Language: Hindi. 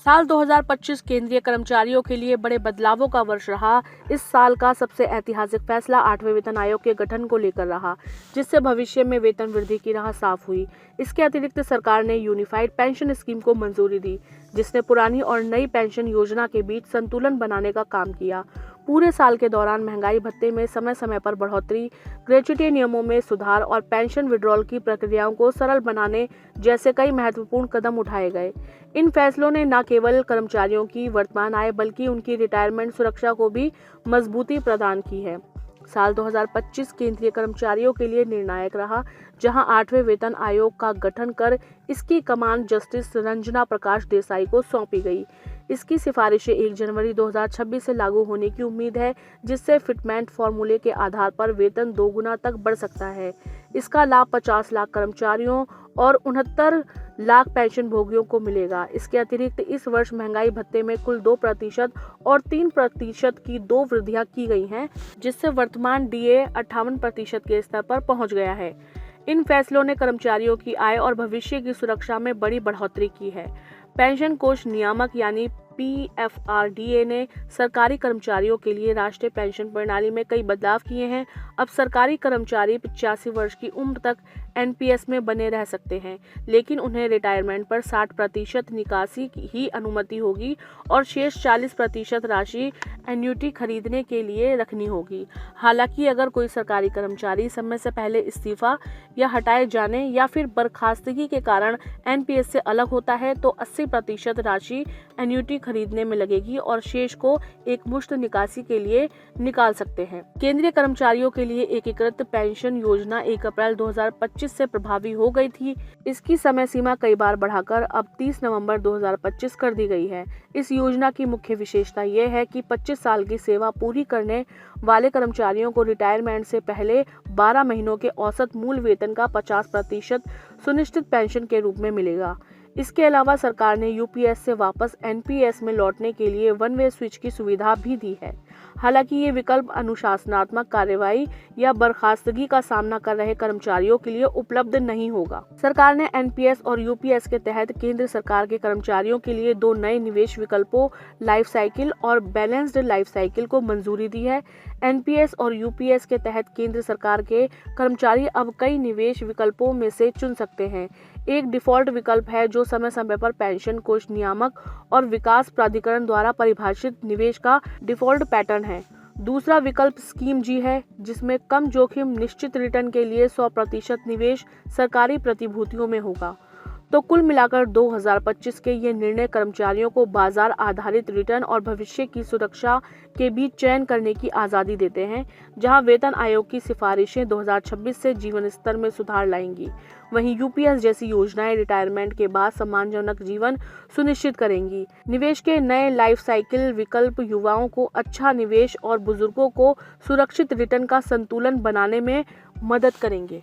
साल 2025 केंद्रीय कर्मचारियों के लिए बड़े बदलावों का वर्ष रहा। इस साल का सबसे ऐतिहासिक फैसला 8वें वेतन आयोग के गठन को लेकर रहा, जिससे भविष्य में वेतन वृद्धि की राह साफ हुई। इसके अतिरिक्त सरकार ने यूनिफाइड पेंशन स्कीम को मंजूरी दी, जिसने पुरानी और नई पेंशन योजना के बीच संतुलन बनाने का काम किया। पूरे साल के दौरान महंगाई भत्ते में समय समय पर बढ़ोतरी, ग्रेच्युटी नियमों में सुधार और पेंशन विड्रॉल की प्रक्रियाओं को सरल बनाने जैसे कई महत्वपूर्ण कदम उठाए गए। इन फैसलों ने न केवल कर्मचारियों की वर्तमान आय बल्कि उनकी रिटायरमेंट सुरक्षा को भी मजबूती प्रदान की है। साल 2025 केंद्रीय कर्मचारियों के लिए निर्णायक रहा, जहां 8वें वेतन आयोग का गठन कर इसकी कमान जस्टिस रंजना प्रकाश देसाई को सौंपी गई। इसकी सिफारिशें 1 जनवरी 2026 से लागू होने की उम्मीद है, जिससे फिटमेंट फॉर्मूले के आधार पर वेतन 2 गुना तक बढ़ सकता है। इसका लाभ 50 लाख कर्मचारियों और 69 लाख पेंशन भोगियों को मिलेगा। इसके अतिरिक्त इस वर्ष महंगाई भत्ते में कुल 2% और 3% की 2 वृद्धियां की गई हैं, जिससे वर्तमान डीए 58% के स्तर पर पहुंच गया है। इन फैसलों ने कर्मचारियों की आय और भविष्य की सुरक्षा में बड़ी बढ़ोतरी की है। पेंशन कोष नियामक यानी PFRDA ने सरकारी कर्मचारियों के लिए राष्ट्रीय पेंशन प्रणाली में कई बदलाव किए हैं। अब सरकारी कर्मचारी 85 वर्ष की उम्र तक NPS में बने रह सकते हैं, लेकिन उन्हें रिटायरमेंट पर 60% निकासी की ही अनुमति होगी और शेष 40% राशि एन्युटी खरीदने के लिए रखनी होगी। हालांकि अगर कोई सरकारी कर्मचारी समय से पहले इस्तीफा या हटाए जाने या फिर बर्खास्तगी के कारण NPS से अलग होता है, तो 80% राशि एन्युटी खरीदने में लगेगी और शेष को एक मुश्त निकासी के लिए निकाल सकते हैं। केंद्रीय कर्मचारियों के लिए एकीकृत पेंशन योजना 1 अप्रैल 2025 से प्रभावी हो गई थी। इसकी समय सीमा कई बार बढ़ाकर अब 30 नवंबर 2025 कर दी गई है। इस योजना की मुख्य विशेषता यह है कि 25 साल की सेवा पूरी करने वाले कर्मचारियों को रिटायरमेंट से पहले 12 महीनों के औसत मूल वेतन का 50% सुनिश्चित पेंशन के रूप में मिलेगा। इसके अलावा सरकार ने UPS से वापस NPS में लौटने के लिए वन वे स्विच की सुविधा भी दी है। हालांकि ये विकल्प अनुशासनात्मक कार्रवाई या बर्खास्तगी का सामना कर रहे कर्मचारियों के लिए उपलब्ध नहीं होगा। सरकार ने NPS और UPS के तहत केंद्र सरकार के कर्मचारियों के लिए 2 नए निवेश विकल्पों लाइफ साइकिल और बैलेंस्ड लाइफ साइकिल को मंजूरी दी है। NPS और UPS के तहत केंद्र सरकार के कर्मचारी अब कई निवेश विकल्पों में से चुन सकते हैं। एक डिफॉल्ट विकल्प है जो समय समय पर पेंशन कोष नियामक और विकास प्राधिकरण द्वारा परिभाषित निवेश का डिफॉल्ट पैटर्न है। दूसरा विकल्प स्कीम जी है, जिसमें कम जोखिम निश्चित रिटर्न के लिए 100% निवेश सरकारी प्रतिभूतियों में होगा। तो कुल मिलाकर 2025 के ये निर्णय कर्मचारियों को बाजार आधारित रिटर्न और भविष्य की सुरक्षा के बीच चयन करने की आज़ादी देते हैं। जहां वेतन आयोग की सिफारिशें 2026 से जीवन स्तर में सुधार लाएंगी, वहीं UPS जैसी योजनाएं रिटायरमेंट के बाद सम्मानजनक जीवन सुनिश्चित करेंगी। निवेश के नए लाइफ साइकिल विकल्प युवाओं को अच्छा निवेश और बुजुर्गों को सुरक्षित रिटर्न का संतुलन बनाने में मदद करेंगे।